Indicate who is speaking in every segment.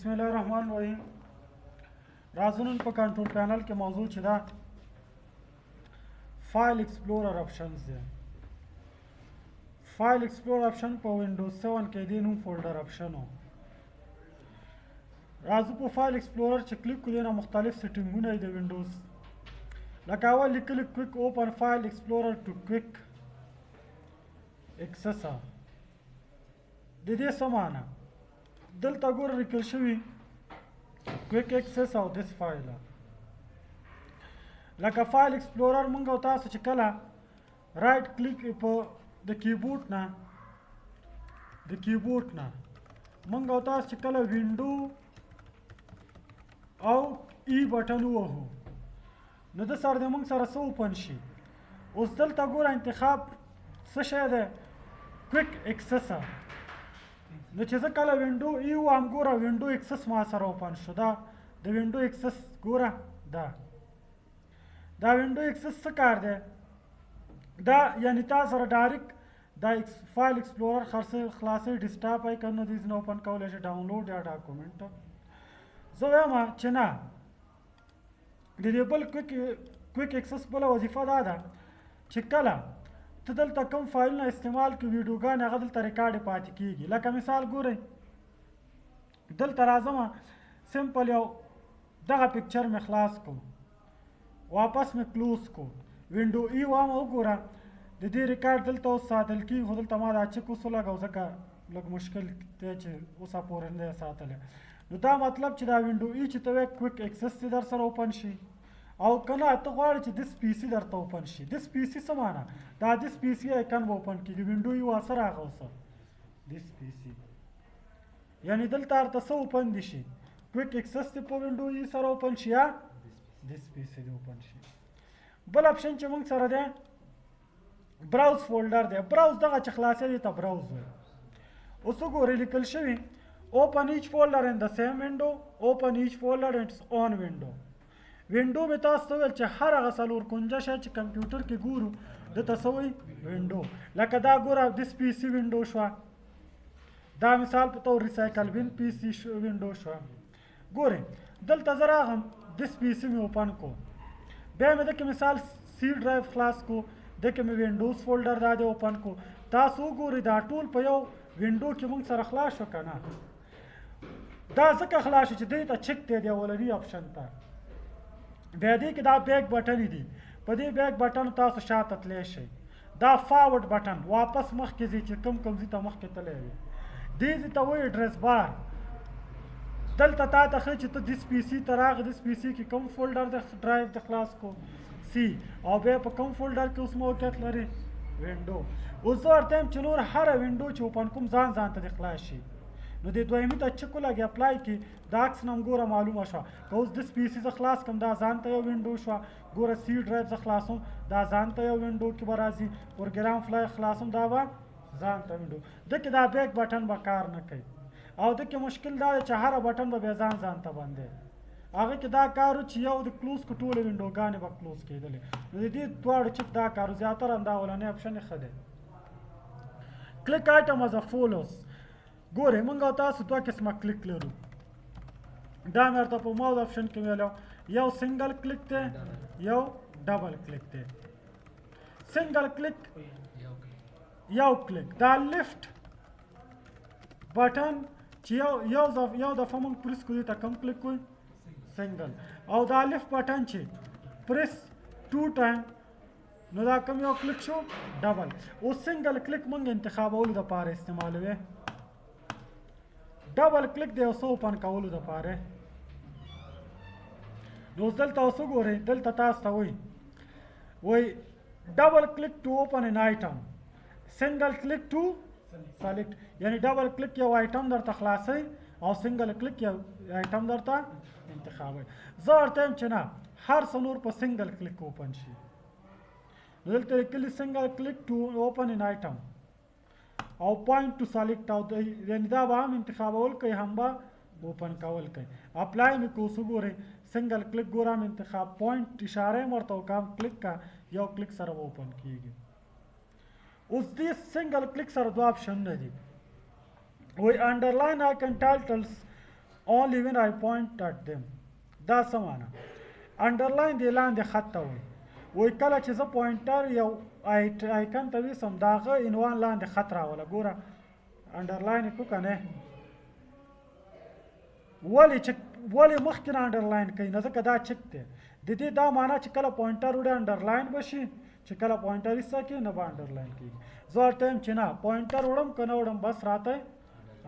Speaker 1: بسم الله الرحمن الرحیم. راځو نن په کنټرول پینل کې موضوع چې دا فایل ایکسپلورر آپشنز دی. فایل ایکسپلورر آپشن په وینډوز 7 کې دی نوم فولډر آپشن و. راځو په فایل ایکسپلورر چې کلیک کړو نه مختلف سیټینګونه دي د وینډوز. لکه اول لیکل کویک اوپن فایل ایکسپلورر ټو کویک اکسس. د دې څه معنی؟ دلته ګوره لیکل شوي کویک اکسس او دس فایل. لکه فایل ایکسپلورر مونږ او تاسو چې کله رائټ کلیک په د کیبورډ نه مونږ او تاسو چې کله وینډو او ای بټن ووهو نو د سره د مونږ سره څه اوپن شي. اوس دلته ګوره انتخاب څه شی دی؟ کویک اکسس. نو چې زه کله وینډو ای وهم ګوره وینډو اکسس ما سره اوپن شو. دا د وینډو اکسس ګوره دا وینډو اکسس څه کار دی؟ دا یعنی تا سره ډایرکټ دا فایل ایکسپلورر خلاصوي ډیسکټاپ آیکن نه دی ځینې اوپن کولی شي ډاونلوډ یا ډاکومنټ. زه وایم چې نه د دې بل کویک اکسس بله وظیفه دا ده چې کله ته دلته کوم فایلونه استعمال کړي ویډیوګانې هغه دلته ریکارډ پاتې کېږي. لکه مثال ګورئ دلته راځم سمپل یو دغه پکچر مې خلاص کړو واپس مې کلوز کړو وینډو ای وام وګوره د دې ریکارډ دلته اوس ساتل کېږي خو دلته ما دا چک اوس ولګو ځکه لږ مشکل دی چې اوسه پورې نه دی ساتلی. نو دا مطلب چې دا وینډو ای چې ته وایې کویک اکسس دې در سره اوپن شي او که نه ته غواړې چې دس پی سي درته اوپن شي. دس پی سي څه معنی؟ دا دس پی سي آیکن به اوپن کېږي وینډو ای وا سره هغه اوسه دس پی سي یعنې دلته ورته څه اوپن دي شي؟ کویک اکسس دې په وینډو ای سره اوپن شي یا دس پی سي دې اوپن شي. بل اپشن چې موږ سره دی براوز فولډر دی. براوز دغه چې خلاصې دی ته براوز وایي. اوس وګورئ لیکل شوي open each folder in the same window, open each folder in its own window. وینډو مې تاسو ته ویل چې هر هغه څلور کونجه شی چې کمپیوټر کې ګورو دته څه وایي؟ وینډو. لکه دا ګوره دس پی سي وینډو شوه، دا مثال په طور ریسایکل بن پی سي وینډو شوه. ګورئ دلته زه راغلم دس پی سي مې اوپن کو بیا مې دکې مثال سی ډرایو خلاص کو دکې مې وینډوز فولډر دا دی اوپن کو. تاسو وګورئ دا ټول په یو وینډو کې موږ سره خلاص شو که نه؟ دا ځکه خلاص شو چې دې ته چک دی د اولني آپشن ته. بیا دې کې دا بیک بټن دي په دې بیک بټن تاسو شاته تلی شئ. دا فاورډ بټن واپس مخکې ځي چې کوم ځای ته مخکې تلی وي. دې ځای ته وایي ایډرس بار. دلته تا ته ښه چې ته دس پی سي ته راغې دس پی سي کې کوم فولډر د ډرایو د خلاص کو سی او بیا په کوم فولډر کې اوس موقعیت لري وینډو. اوس زه ورته یم چې نور هره وینډو چې اوپن کوم ځان ته دې خلاص شي. نو د دویمي ته چک ولګي اپلای کې دا عکس نه هم ګوره معلومه شوه که اوس دس پی سي زه خلاص کړم دا ځان ته یو وینډو شوه. ګوره سی ډرایو زه خلاصوم دا ځان ته یو وینډو کې به راځي. پروګرام فلای خلاصوم دا به ځان ته وینډو. دکې دا بیک بټن به کار نه کوي او دکې مشکل دا دی چې هره بټن به بیا ځان ته بندی. هغه کې دا کار و چې یو د کلوز کو ټولې وینډوګانې به کلوز کېدلې. نو د دې دواړو چک دا کار و زیاتره هم دا اولنی اپشن یې ښه دی. کلیک آیټم از ا فولوز. ګورئ موږ او تاسو دوه قسمه کلیک لرو. دا مې ورته په ماوس آپشن کې ویلو یو سنګل کلیک دی یو ډبل کلیک دی. سنګل کلیک یو کلیک دا لیفت بټن چې یو دفعه موږ پریس کړو ته کوم کلیک کوئ؟ سنګل. او دا لیفت بټن چې پریس ټو ټایم نو دا کوم یو کلیک شو؟ ډبل. اوس سنګل کلیک موږ انتخابولو دپاره استعمالوي. ډبل کلیک دی اوس اوپن کولو دپاره. نو اوس دلته اوس وګورئ دلته تاسو ته وایي ډبل کلیک ټو اوپن ان آیټم سنګل کلیک ټو سلیکټ. یعنی ډبل کلیک یو آیټم درته خلاصوي او سنګل کلیک یو آیټم درته انتخابوي. زه ورته یم چې نه هر څه نور په سنګل کلیک اوپن شي. نو دلته لیکلي سنګل کلیک ټو اوپن ان آیټم او پوینټ ټو سلیکټ او یعنی دا به هم انتخابول کوي هم به اوپن کول کوي. اپلای مې کو اوس وګورئ سنګل کلیک ګوره هم انتخاب پوینټ اشاره یې ورته وکړم کلیک کا یو کلیک سره به اوپن کېږي. اوس دې سنګل کلیک سره دوه آپشنونه دي. وایي انډرلاین آیکن ټایټلز only when I point at them. دا څه معنا؟ انډرلاین دی لاندې خط ته وایي وایي کله چې زه پوینټر یو آیکن ته ویسم د هغه عنوان لاندې خط راوله ګوره انډرلاین یې کړو که نه ولې مخکې نه انډرلاین کوي نه ځکه دا چک دی د دې دا معنا چې کله پوینټر وړي انډرلاین به شي چې کله پوینټر ایسته کړي نه به انډرلاین کېږي زه ورته یم چې نه پوینټر وړم که نه وړم بس راته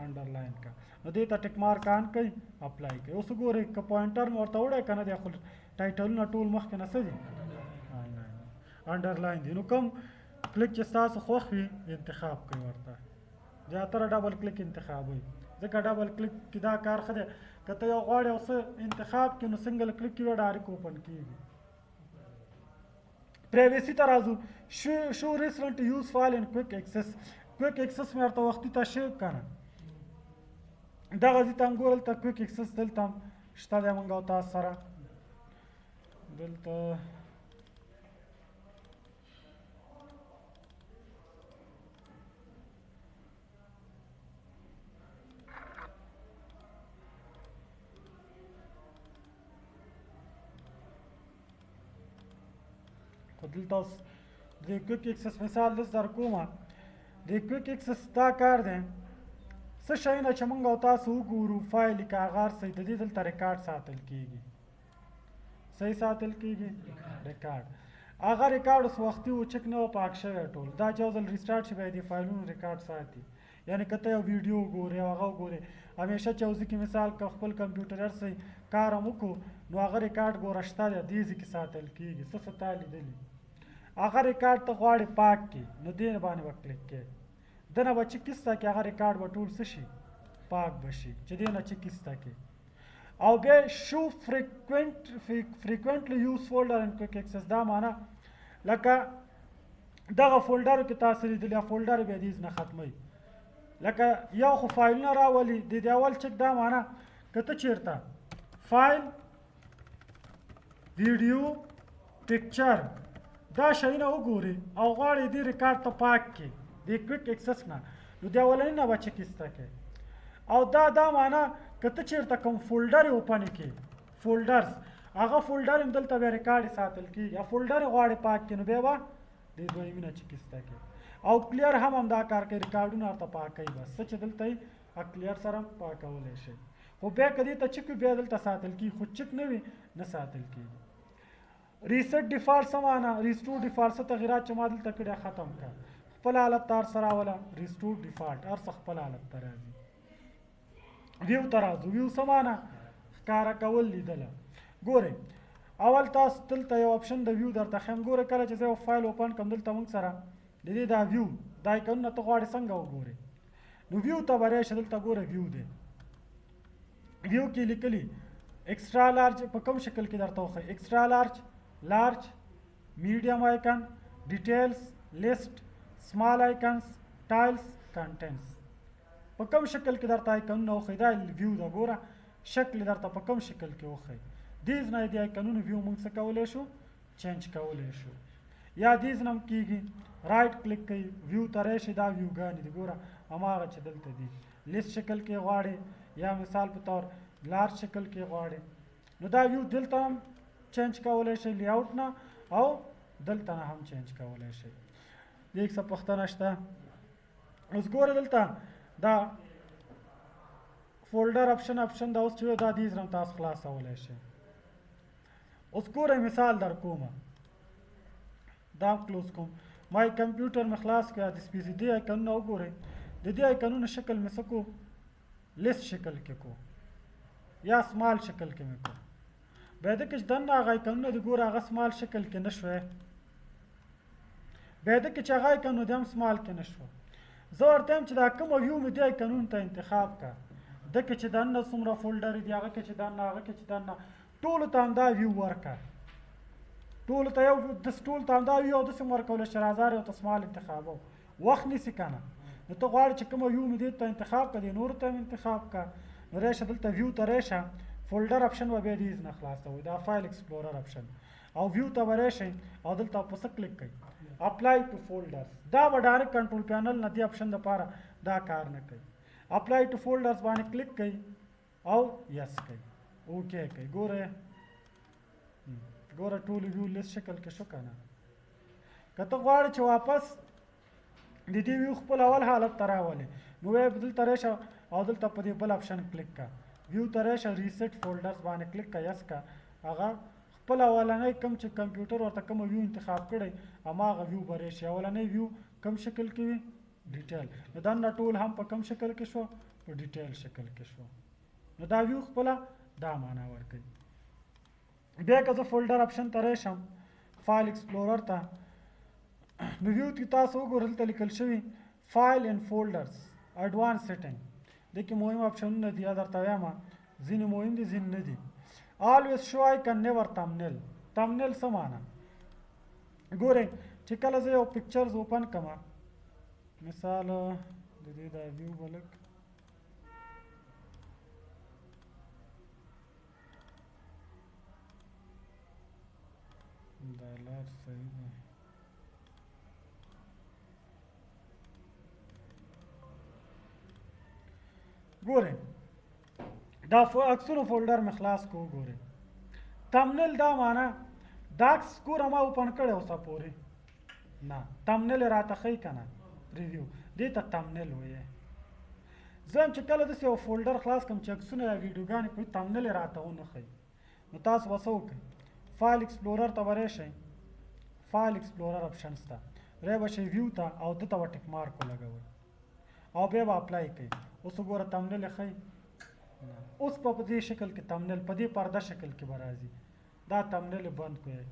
Speaker 1: انډرلاین کا نو دې ته ټک مارک آن کوي اپلای کوي اوس ګورئ که پوینټر مې ورته وړی که نه دی خو ټایټلونه ټول مخکې نه څه دي انډرلاین دي نو کوم کلیک چې ستاسو خوښ وي انتخاب کوي ورته زیاتره ډبل کلیک انتخابوي ځکه ډبل کلیک کې دا کار ښه دی که ته یو غواړې او څه انتخاب کړي نو سنګل کلیک کې به ډایرکټ اوپن کېږي پرایویسي ته راځو شو ریسنټ یوز فایل ان کویک ایکسس کویک ایکسس مې ورته وختي تشریح که نه دغه ځي ته هم ګورل ته کویک ایکسس دلته هم شته دی موږ او تاسو سره دلته خو دلته اوس د کویک ایکسس مثال داسې در کومه د کویک ایکسس دا کار دی څه شیونه چې موږ او تاسو وګورو فایل که هغه هر څه د دې دلته ریکارډ ساتل کېږي صحیح ساتل کېږي ریکارډ هغه ریکارډ اوس وختي و چک نه و پاک شوی ټول دا چې یو ځل ریسټارټ شي بیا د فایلونو ریکارډ ساتي یعنې که ته یو ویډیو وګورې او هغه وګورې همیشه چې یو ځای کې مثال که خپل کمپیوټر هر څه کار هم وکړو نو هغه ریکارډ ګوره شته دی دې ځای کې ساتل کېږي څه تا لیدلي هغه ریکارډ ته غواړې پاک کړي نو دې باندې به کلیک کړې دنه به چې کیسته کې هغه ریکارډ به ټول څه شي پاک به شي چې دې نه چې کیسته کې او بیا شو فریکوینټلی یوز فولډر ان کویک ایکسس دا معنا لکه دغه فولډرو کې تاسو لیدلي فولډر بیا دې نه ختموي لکه یو خو فایلونه راولي د دې اول چک دا معنا که ته چېرته فایل ویډیو پکچر دا شیونه وګوري او غواړي دې ریکارډ ته پاک کړي د کویک ایکسس نه نو د اولني نه به چک ایسته کړي او دا معنا که ته چېرته کوم فولډر یې اوپن کړي فولډرز هغه فولډر هم دلته بیا ریکارډ ساتل کېږي یا فولډر یې غواړي پاک کړي نو بیا به د دویمي نه چک ایسته کړي او کلیر هم دا کار کوي ریکارډونه ورته پاکوي بس څه چې دلته یې کلیر سره پاکولی شي خو بیا که دې ته چک وي بیا دلته ساتل کېږي خو چک نه وي نه ساتل کېږي ریسټ ډیفالټ څه معنا ریسټور ډیفالټ څه تغیرات چې ما دلته کړي ختم کړه خپل حالت ته هر څه راوله ریسټور ډیفالټ هر څه خپل حالت ته راځي ویو ته راځو ویو څه معنا ښکاره کول لیدله ګورئ اول تاسو دلته یو اپشن د ویو درته ښیم ګورئ کله چې زه یو فایل اوپن کړم دلته موږ سره د دې دا ویو دا آیکنونه ته غواړې څنګه وګورې نو ویو ته به راشي دلته ګوره ویو دی ویو کې لیکلي ایکسټرا لارج په کوم شکل کې درته وښیي ایکسټرا لارج میډیم آیکن ډیټیلز لیسټ سمال آیکنز ټایلز کنټینټس په کوم شکل کې درته آیکنونه وښیي دا ویو ده ګوره شکل درته په کوم شکل کې وښیي دیز نه د آیکنونو ویو موږ څه کولی شو چینج کولی شو یا دیز نه هم کېږي رایټ کلیک کوي ویو ته راشي دا ویوګانې دي ګوره هماغه چې دلته دي لیست شکل کې غواړې یا مثال په طور لارج شکل کې غواړې نو دا ویو دلته هم چینج کولی شي لیاوټ نه او دلته نه هم چینج کولی شي یک څه پوښتنه شته اوس ګوره دلته دا فولډر اپشن دا اوس چې دا دیز نه تاسو خلاصولی شئ اوس ګورئ مثال در کومه دا کلوز کوم مای کمپیوټر مې خلاص کړه د سپیس دې آیکنونه وګورئ د دې آیکنونو شکل مې څه کو لیست شکل کې کو یا سمال شکل کې مې کو بیا د کې چې دننه هغه آیکنونه دي ګوره هغه سمال شکل کې نه شوی بیا د کې چې هغه آیکنونه دي هم سمال کې نه شو زه ورته یم چې دا کومه ویو مې دې آیکنونو ته انتخاب کړه د کې چې دننه څومره فولډر دي هغه کې چې دننه هغه کې چې دننه ټولو ته همدا ویو ورکړه ټولو ته یو ټول ته همدا ویو داسې مې ورکولی چې راځه یو ته سمال انتخابو وخت نیسي که نه نو ته غواړې چې کومه ویو مې دې ته انتخاب کړه دې نورو ته هم انتخاب کړه نو راشه دلته ویو ته راشه فولډر اپشن به بیا دې نه خلاصوي دا فایل ایکسپلورر اپشن او ویو ته به راشئ او دلته په څه کلیک کوئ اپلای ټو فولډرز دا به ډایرکټ کنټرول پینل نه دې اپشن دپاره دا کار نه کوي اپلای ټو فولډرز باندې کلیک کوئ او یس کوي اوکې کوي. ګوره ټول ویو لیست شکل کې شو که نه. که ته غواړې چې واپس د دې ویو خپل اول حالت ته راولې نو وایې دلته راشه او دلته په دې بل اپشن کلیک کړه، ویو ته راشه ریسیټ فولډرز باندې کلیک کړه، یس کړه، هغه خپل اولنی کوم چې کمپیوټر ورته کومه ویو انتخاب کړی هماغه ویو به راشي. اولنی ویو کوم شکل کې وي؟ ډیټیل. نو دننه ټول هم په کوم شکل کې شو؟ په ډیټیل شکل کې شو. نو دا ویو خپله دا معنا ورکوي. بیا که زه فولډر اپشن ته راشم فایل ایکسپلورر ته نو ویو کې تاسو وګورئ دلته لیکل شوي فایل اینډ فولډرز اډوانس سیټینګ. دې کې مهم اپشنونه دي، یا درته وایم ځینې مهم دي ځینې نه دي. always show icon never thumbnail. thumbnail څه معنا؟ ګورئ چې کله زه یو پکچرز اوپن کړم، مثال د دې دا ویو به لږ دا لار صحیح دی. ګورئ دا عکسونو فولډر مې خلاص کو. ګورئ تمنیل دا معنا دا عکس ګوره ما اوپن کړی اوسه پورې نه، تمنیل یې راته ښیي که نه ریویو، دې ته تمنیل وایي. زه هم چې کله داسې یو فولډر خلاص کړم چې عکسونه یا ویډیوګانې کوي تمنیل یې راته ونه ښیي. نو تاسو به څه وکړئ؟ فایل ایکسپلورر ته به راشئ، فایل ایکسپلورر اپشنز ته رای به شئ ویو ته او ده ته به ټک مارک ولګوئ او بیا به اپلای کوئ. اوس وګوره تمنیل یې ښیي؟ اوس په دې شکل کې تمنیل په دې پرده شکل کې به راځي. دا تمنیل یې بند کړئ.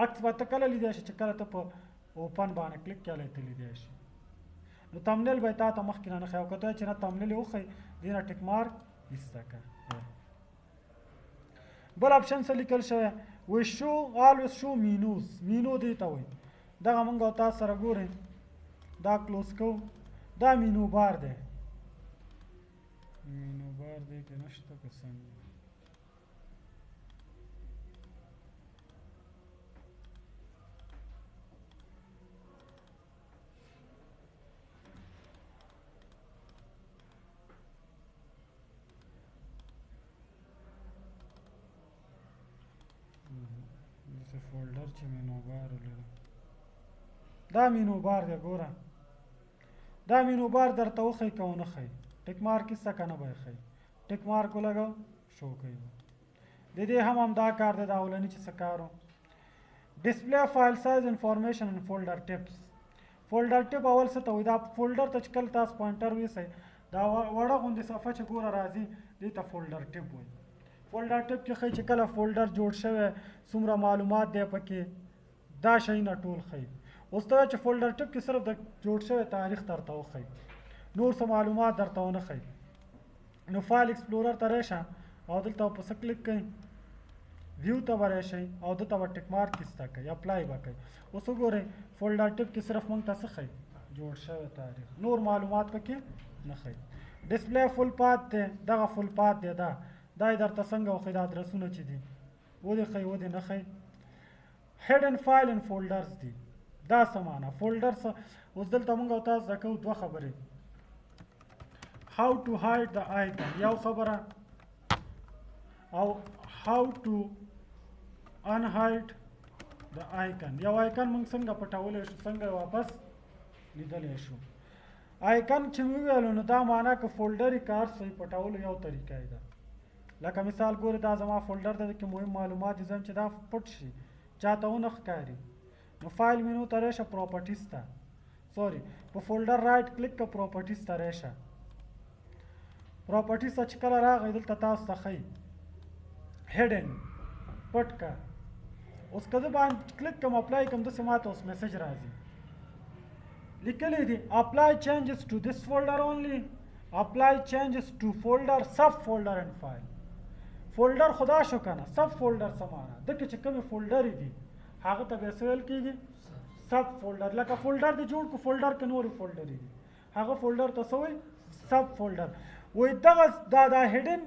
Speaker 1: عکس به ته کله لیدی شي چې کله ته په اوپن باندې کلیک کړی ته لیدی شي. نو تمنیل به یې تا ته مخکې نه ښیي او که ته چې نه تمنیل یې وښیي دې نه ټک مارک ایسته کړه. بل اپشن څه لیکل شوی؟ وی شو always show menus. مینو دې ته وایي. دغه موږ او تاسو سره ګورئ دا کلوز کوو. دا مینو بار دی. مینو بار دی که نشته که څنګه؟ داسې فولډر چې مینو بار ولري. دا مینو بار دی. ګوره دا مینو بار درته وښیي که ونه ښیي؟ ټک مارک ایسته که نه به یې ښیي؟ ټک مارک ولګو شو کوي. د دې هم همدا کار دی. دا اولني چې څه کار و ډسپلی فایل سایز انفارمیشن ان فولډر ټپس. فولډر ټپ اول څه ته وایي؟ دا فولډر ته چې کله تاسو پوینټر ویسئ دا وړه غوندې صفحه چې ګوره راځي دې ته فولډر ټپ وایي. فولډر ټپ کې ښیي چې کله فولډر جوړ شوی څومره معلومات دی پکې دا شیونه ټول ښیي. اوس ته چې فولډر ټپ کې صرف د جوړ شوی تاریخ درته وښیي، نور څه معلومات درته ونه ښیي. نو فایل ایکسپلورر ته راشه او دلته په څه کلیک کوئ؟ ویو ته به راشئ او دلته به ټک مارک ایسته کوئ، اپلای به کوئ. اوس وګورئ فولډر ټپ کې صرف موږ ته څه ښیي؟ جوړ شوی تاریخ، نور معلومات پکې نه ښیي. ډسپلی فل پات دی. دغه فل پات دی. دا یې درته څنګه وښیي؟ دا ادرسونه چې دي ودې ښیي ودې نه ښیي. هیډن فایل اینډ فولډرز دي. دا څه معنا؟ فولډر څه؟ اوس دلته موږ او تاسو زده کوو دوه خبرې. how to hide the icon یو خبره او how to unhide the icon. یو آیکن موږ څنګه پټولی شو، څنګه واپس لیدلی شو. آیکن چې مې وویلو نو دا معنا که فولډر یې کار صحیح پټولو یو طریقه یې ده. لکه مثال ګورې دا زما فولډر دی کې مهم معلومات دي، زه چې دا پټ شي چاته ونه ښکاري نو فایل مینو ته راشه پراپرټیز ته سوري په فولډر رایټ کلیک که پراپرټیز ته راشه. پراپرټیز ته چې کله راغی دلته تاسو ته ښیي هیډن پټ که. اوس که زه باندې کلیک کړم اپلای کړم داسې ماته اوس میسج راځي لیکلی دي اپلای چینجز ټو دس فولډر اونلی، اپلای چینجز ټو فولډر سب فولډر اینډ فایل. فولډر خدا شو که نه، سب فولډر څه معنا؟ دلته چې کومې فولډرې دي هغه ته بیا څه ویل کېږي؟ سب فولډر. لکه فولډر دې جوړ کړو فولډر کې نورې فولډرې دي هغه فولډر ته څه وایي؟ سب فولډر. وایي دغه دا هیډن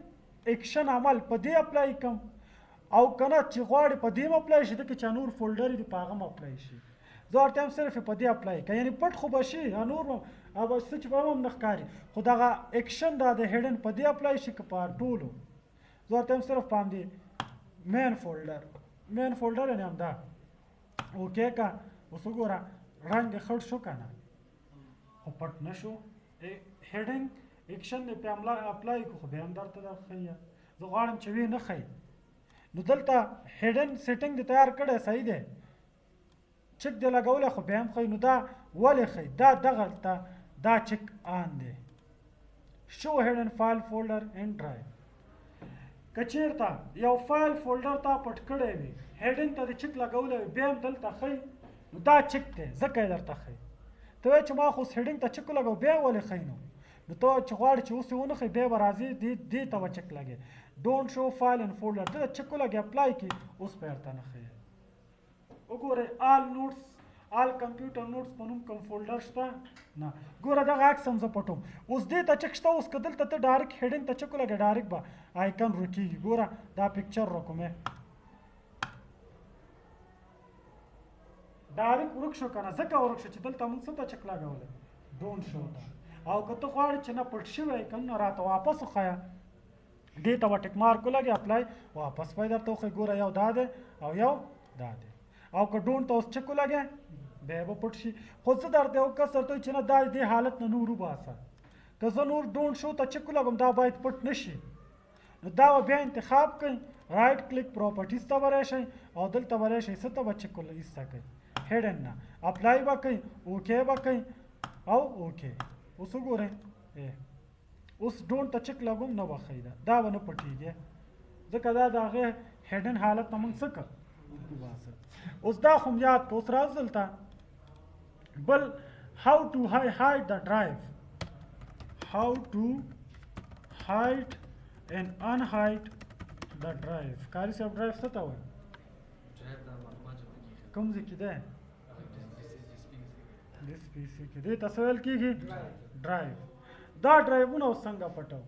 Speaker 1: ایکشن عمل په دې اپلای کړم او که نه چې غواړې په دې هم اپلای شي دلته چې نور فولډرې دي په هغه هم اپلای شي. زه ورته یم صرف په دې اپلای کړه، یعنې پټ خو به شي نور هغه څه چې به هم نه ښکاري خو دغه اکشن دا د هیډن په دې اپلای شي که په ټولو زه ورته یم صرف پام دی مین فولډر یعنې همدا اوکې که اوس وګوره رنګ یې خړ شو که نه خو پټ نه شو هیډنګ اکشن دې پې اپلای کړو خو بیا هم درته دا ښیي زه غواړم چې وی نه ښیي نو دلته هیډن سیټینګ دې تیار کړی صحیح دی چک دې لګولی خو بیا هم ښیي نو دا ولې ښیي دا دغلته دا چک آن دی شو هیډن فایل فولډر ان ډرایو که چېرته یو فایل فولډر تا پټ کړی وي هیډن ته دې چک لګولی وي بیا هم دلته ښیي نو دا چک دی ځکه یې درته ښیي ته وایې چې ما خو اوس هیډنګ ته چک ولګو بیا ولې ښیي نو ته چې غواړې چې اوس یې ونه ښیي بیا به راځې دې ته به چک لګې ډونټ شو فایل ان فولډر ته چک ولګې اپلای کړي اوس به درته نه ښیي وګورئ آل کمپیوټر نوټس په نوم کوم فولډر شته نه ګوره دغه عکس هم زه پټوم اوس دې ته چک شته اوس که دلته ته ډایرکټ هیډنګ ته چک ولګې ډایرکټ به آیکن ورکېږي ګوره دا پکچر روکومې ډایرکټ ورک شو که نه ځکه ورک شو چې دلته موږ څه ته چک لګولی ډونټ شو ته او که ته غواړې چې نه پټ شوی که نه راته واپس وښیه دې ته به ټک مارک ولګې اپلای واپس به یې درته وښیي ګوره یو دا دی او یو دا دی او که ډونټ ته اوس چک ولګې بیا به پټ شي خو زه درته یو کس درته چې نه دا دې حالت نه نور وباسه که زه نور ډونټ شو ته چک ولګم دا باید پټ نه شي نو دا به بیا انتخاب کوئ رایټ کلیک پراپرټیز ته به راشئ او دلته به راشئ څه ته به چک ایسته کوئ هیډن نه اپلای به کوئ اوکې به کوئ او اوکې اوس وګورئ اوس ډونټ ته چک لګوم نه به ښیي دا به نه پټېږي ځکه دا د هغې هیډن حالت نه موږ څه کړ وباسه اوس دا خو م یاد کړه اوس راځو دلته بل how to hide the drive how to hide and unhide the drive کاري صاحب ډرایو څه ته وایي کوم ځای کې دی دس پی سي کې دې ته څه ویل کېږي ډرایو دا ډرایوونه اوس څنګه پټو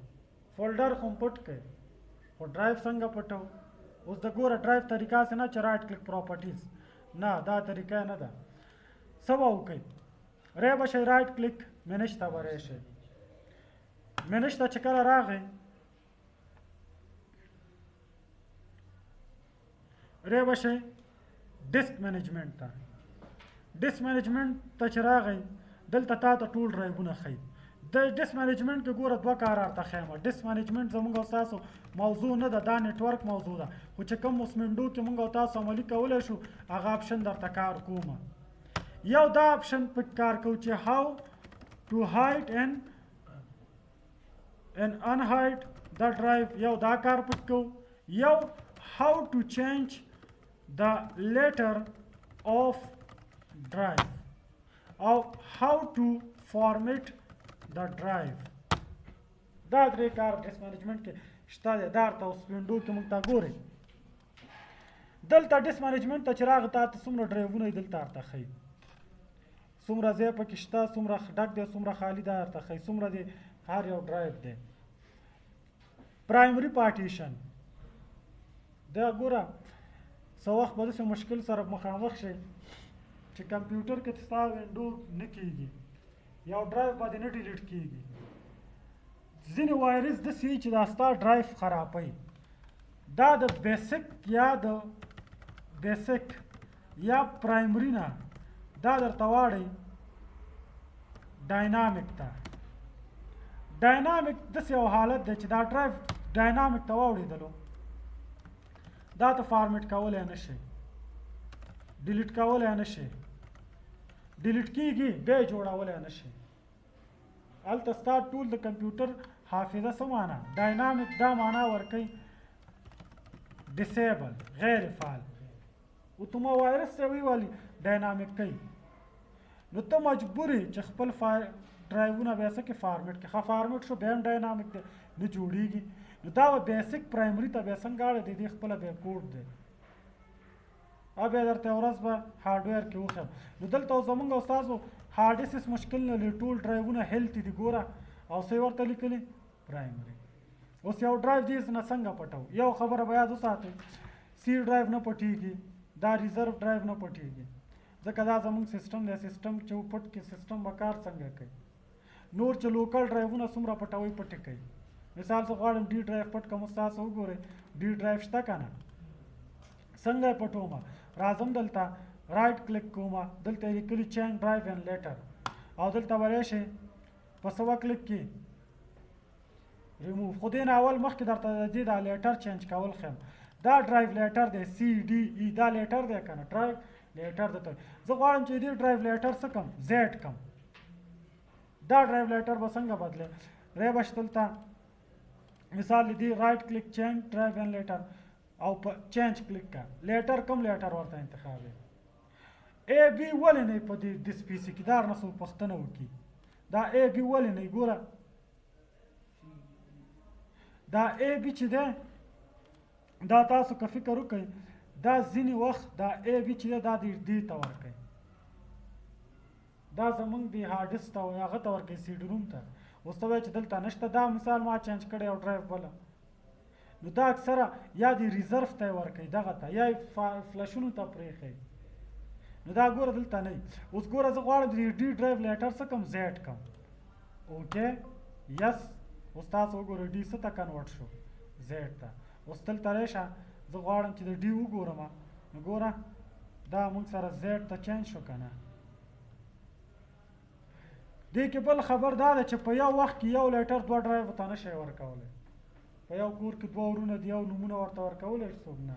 Speaker 1: فولډر خو م پټ کړئ خو ډرایو څنګه پټو اوس د ګوره ډرایو طریقه سه نه چې رایټ کلیک پراپرټیز نه دا طریقه نه ده څه به وکړئ ری به شئ رایټ کلیک مینج ته به راشئ مینج ته چې کله راغئ ری به شئ ډسک مینجمنټ ته ډسک مینجمنټ ته چې راغئ دلته تا ته ټول ډرایوونه ښیي د ډسک مینجمنټ کې ګوره دوه کاره درته ښیم ډسک مینجمنټ زموږ او ستاسو موضوع نه ده دا نیټورک موضوع ده خو چې کوم اوس وینډو کې موږ او تاسو عملي کولی شو هغه اپشن درته کار کومه یو دا اپشن پکې کار کوو چې how to hide and unhide the drive یو دا کار پکې کوو یو how to change the letter of drive او how to format the drive دا درې کار ډسک مینجمنټ کې شته دی دا ورته اوس وینډو کې موږ ته ګورئ دلته ډسک مینجمنټ ته چې راغی تا ته څومره ډرایوونه یې دلته ورته ښیي څومره ځای پکې شته څومره ډک دی څومره خالي دا ورته ښیي څومره دی هر یو ډرایو دی پرایمري پارټیشن دا ګوره څه وخت به داسې مشکل سره مخامخ شئ چې کمپیوټر کې ستا وینډو نه کېږي یو ډرایو به دې نه ډیلیټ کېږي ځینې وایرس داسې وي چې دا ستا ډرایو خرابوي دا د بیسک یا پرایمري نه دا درته واړئ ډاینامیک ته ډاینامیک داسې یو حالت دی چې دا ډرایو ډاینامیک ته واوړېدلو دا ته فارمیټ کولی نه شئ ډیلیټ کولی نه شئ ډیلیټ کېږي بیا یې جوړولی نه شئ هلته ستا ټول د کمپیوټر حافظه څه معنا ډاینامیک دا معنا ورکوي ډسیبل غیر فعال و تو ما وایرس ته ویوالي ډاینامیک کوي نو ته مجبور یې چې خپل ډرایوونه بیا څه کې فارمیټ کړي ښه فارمیټ شو بیا هم ډاینامیک دی نه جوړېږي نو دا به بیسک پرایمري ته بیا څنګه اړه دی دې خپله بیا کوډ دی بیا درته یوه ورځ به هارډویر کې وښیم نو دلته زموږ او ستاسو هارډ ډسک مشکل نه لري ټول ډرایوونه هیلتي دي ګوره او څه یې ورته لیکلي پرایمري اوس یو ډرایو دې نه څنګه پټو یو خبره به یاد وساتئ سی ډرایو نه پټېږي دا ریزرو ډرایو نه پټېږي ځکه دا زموږ سیسټم دی سیسټم چې پټ کې سیسټم به کار څنګه کوي نور چې لوکل ډرایوونه څومره پټوي پټې کوي. مثال زه غواړم ډي ډرایو پټ کړم، تاسو وګورئ ډي ډرایو شته که نه، څنګه یې پټومه. راځم دلته رایټ کلیک کوم، دلته یې لیکلي چینج ډرایو اینډ لیټر، او دلته به راشئ په سوه کلیک کې ریموو. خو دې نه اول مخکې درته د دې دا لیټر چینج کول ښیم. دا ډرایو لیټر دی سی ډي ای، دا لیټر دی که نه، ډرایو لیټر درته. زه غواړم چې دې ډرایو لیټر څه کم زیډ کم. دا ډرایو لیټر به څنګه بدلې؟ ری بش دلته مثال دې رایټ کلیک چینج ډرایو اینډ لیټر او په چینج کلیک کا لیټر کم لیټر ورته انتخاب دی. ای بي ولې نه په دې د سپیسي کې دار نه څوک پوښتنه وکړي دا ای بي ولې نه ګوره. دا ای بي چې دی دا تاسو که فکر وکړئ دا ځینې وخت دا ای بي چې دی دا دې ته ورکوي، دا زمونږ د هارډسک ته هغه ته ورکوي سی ډي روم ته. اوس ته وایي چې دلته نشته، دا مثال ما چینج کړی او ډرایو بله، نو دا اکثره یا د ریزرف ته یې ورکوي دغه ته، یا یې فلشونو ته پرېښی. نو دا ګوره دلته نه وي. اوس ګوره زه غواړم د ډي ډرایو لیټر څه کم زیډ کم. اوکې یس، اوس تاسو وګورئ ډي څه ته کنورټ شو زیډ ته. اوس دلته راشه زه غواړم چې د ډي وګورم، نو ګوره دا موږ سره زیډ ته چینج شو که نه. دې کې بل خبر دا ده چې په یو وخت کې یو لیټر دوه ډرایو ته نشئ ورکولی. په یو کور کې دوه ورونه دي، یو نومونه ورته ورکولی څوک نه.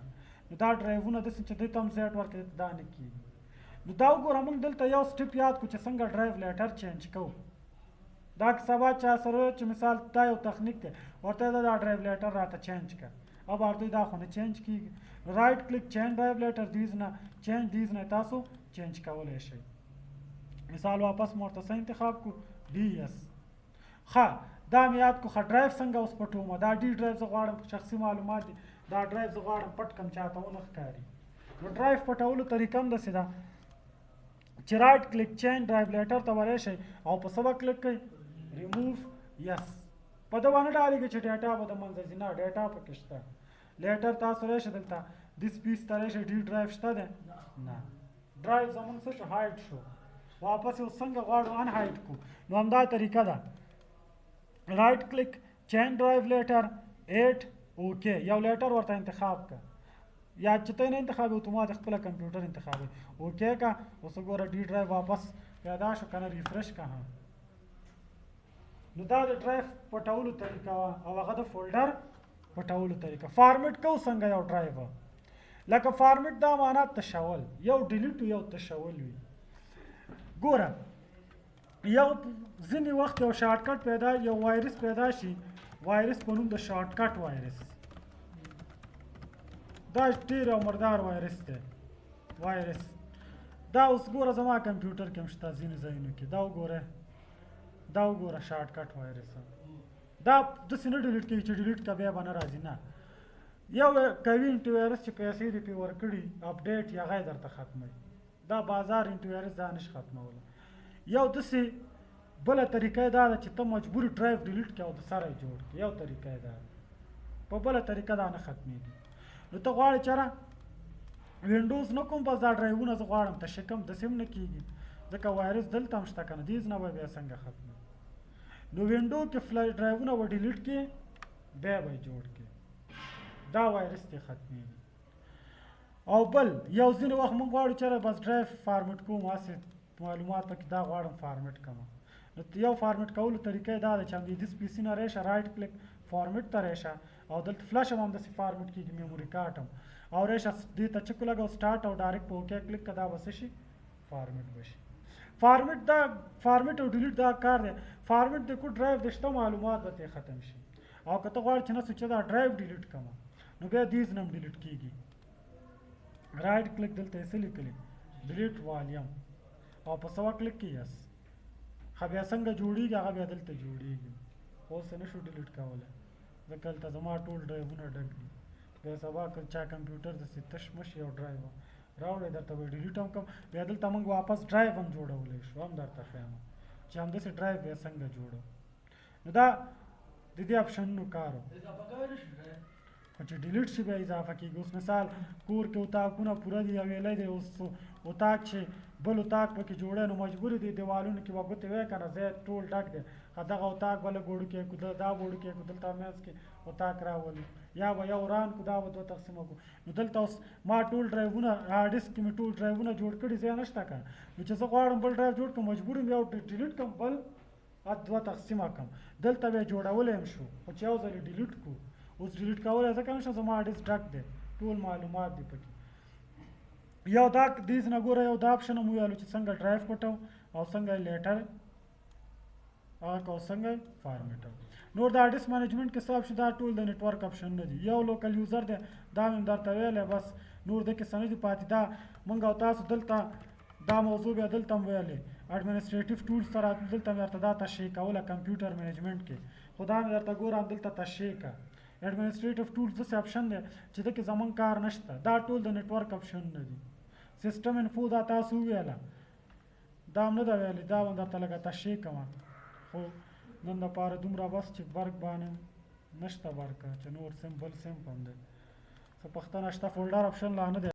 Speaker 1: نو دا ډرایوونه داسې چې دوی ته هم زیډ ورکوي دا نه کېږي. نو دا وګوره موږ دلته یو سټپ یاد کړو چې څنګه ډرایو لیټر چینج کوو. دا که سبا چا سره چې مثال دا یو تخنیک دی ورته دا ډرایو لیټر راته چینج کړه، او ورته دا خو نه چینج کېږي. رایټ کلیک چینج ډرایو لیټر دیز نه چینج دیز نه تاسو چینج کولی شئ. مثال واپس مو ورته څه انتخاب کړو ډي ایس. ښه دا مې یاد کړو. ښه ډرایو څنګه اوس پټومه؟ دا ډي ډرایو زه غواړم شخصي معلومات دي، دا ډرایو زه غواړم پټ کړم چاته ونه ښکاري. نو ډرایو پټولو طریقه هم داسې ده چې رایټ کلیک چینج ډرایو لیټر ته به راشئ او په څه به کلیک کوئ ریموو یس. په ده ونه ډارېږئ چې ډیټا به د منځه ځي، نه ډیټا پکې شته. لیټر تاسو راشئ دلته دس پیس ته راشئ ډي ډرایو شته دی نه، ډرایو زموږ څه شو هایډ شو. واپس یې څنګه غواړو ان هایډ کړو. نو همدا طریقه ده رایټ کلیک چینج ډرایو لیټر ایټ اوکې، یو لیټر ورته انتخاب کړه، یا چې ته نه انتخابوي اتومات خپله کمپیوټر انتخابوي. اوکې که اوس وګوره ډي ډرایو واپس پیدا شو که نه، ریفرش که. نو دا د ډرایو پټولو طریقه وه او هغه د فولډر پټولو طریقه. فارمیټ کوو څنګه یو ډرایو؟ لکه فارمیټ دا معنا تشول، یو ډیلیټ یو تشول وي. ګوره یو ځینې وخت یو شارټکټ پیدا یو وایرس پیدا شي، وایرس په نوم د شارټکټ وایرس. دا ډېر یو مردار وایرس دی وایرس. دا اوس ګوره زما کمپیوټر کې هم شته ځینې ځایونو کې. دا وګوره شارټکټ وایرس. دا داسې نه ډیلیټ کوي چې ډیلیټ که بیا به نه راځي، نه. یو قوي انټي وایرس چې پیسې دې پرې ورکړي اپډیټ هغه یې درته ختموي. دا بازار انټي وایرس دا نشي ختمولی. یو داسې بله طریقه یې دا ده چې ته مجبور ډرایو ډیلیټ کړې او د سره یې جوړ کړې. یو طریقه یې دا ده، په بله طریقه دا نه ختمېږي. نو ته غواړې چېرې وینډوز نه کوم، بس دا ډرایوونه زه غواړم تشې کړم، داسې هم نه کېږي ځکه وایرس دلته هم شته که نه، دیز نه به بیا څنګه ختموي. نو وینډو کې فلش ډرایوونه به ډیلیټ کړې بیا به یې جوړ کړې، دا وایرس ترې ختمېږي. او بل یو ځینې وخت موږ غواړو چېرې بس ډرایو فارمیټ کوم، هسې معلومات پکې دا غواړم فارمیټ کړم. نو یو فارمیټ کولو طریقه یې دا ده چې همدې دس پي سي نه راشه رایټ کلیک فارمیټ ته راشه، او دلته فلش هم همداسې فارمیټ کېږي، میموري کارټ هم، او راشه دې ته چک لګوه سټارټ او ډایرکټ په اوکې کلیک کړه، دا به څه شي فارمیټ به شي. فارمیټ دا فارمیټ او ډیلیټ دا کار دی. فارمیټ د کو ډرایو د شته معلومات به ترې ختم شي، او که ته غواړې چې نه چې دا ډرایو ډیلیټ کړم نو بیا دیز نه هم ډیلیټ کېږي. رایټ کلیک دلته یې څه لیکلي ډیلیټ والیوم، او په سوه کلیک کې یس. ښه بیا څنګه جوړېږي هغه بیا دلته جوړېږي. اوس یې نه شو ډیلیټ کولی ځکه دلته زما ټول ډرایوونه ډک دي. بیا سبا که چا کمپیوټر داسې تش مش یو ډرایو راوړی درته به ډیلیټ هم کړم، بیا دلته موږ واپس ډرایو هم جوړولی شو، هم درته ښیم چې همداسې ډرایو بیا څنګه جوړو. نو دا د دې اپشنونو کار و. چې ډیلیټ شي بیا اضافه کېږي. اوس مثال کور کې اتاقونه پوره دي یا ویلی دی، اوس اتاق چې بل اتاق پکې جوړی نو مجبور دي دیوالونو کې به ګوتې وی که نه ځای ټول ډک دی، دغه اتاق به لږ وړو کې کړو، دا وړو کې کړو، دلته منځ کې اتاق راولو، یا به یو وران کړو، دا به 2 تقسیمه کړو. نو دلته اوس ما ټول ډرایوونه هارډ ډسک کې مې ټول ډرایوونه جوړ کړي، ځای نشته که نو چې زه غواړم بل ډرایو جوړ کړم مجبور یم یو ډیلیټ کړم بل 2 تقسیمه کړم. دلته بیا جوړولی هم شو خو چې یو ځل یې ډیلیټ کړو. اوس ډیلیټ کولی ځکه نشم زما هارډ ډسک ډک دی، ټول معلومات دي پکې. یو دا دیز نه ګوره یو دا آپشن هم وویلو چې څنګه ډرایو پټو او څنګه یې لیټر هغه کو څنګه فارمیټو. نور د ډیسک مینجمنټ کې څه آپشن دا ټول د نیټورک آپشن نه دي. یو لوکل یوزر دی دا مې درته ویلی، بس نور دکې څه نه دي پاتې. دا موږ او تاسو دلته دا موضوع بیا دلته هم ویلې اډمنسټریټیو ټولز سره دلته مې درته دا تشریح کوله کمپیوټر مینجمنټ کې، خو دا مې درته ګورم دلته تشریح کړه. اډمنسټریټیو ټولز داسې آپشن دی چې دکې زمونږ کار نشته، دا ټول د نیټورک آپشن نه دي. سیسټم انفو دا تاسو وویله، دا هم نه ده ویلې، دا به درته لږه تشریح کوم، خو نن دپاره دومره بس چې برق باندې نشته برقه چې نور سیم بل سیم هم دی. څه پوښتنه شته؟ فولډر آپشن لا نه دی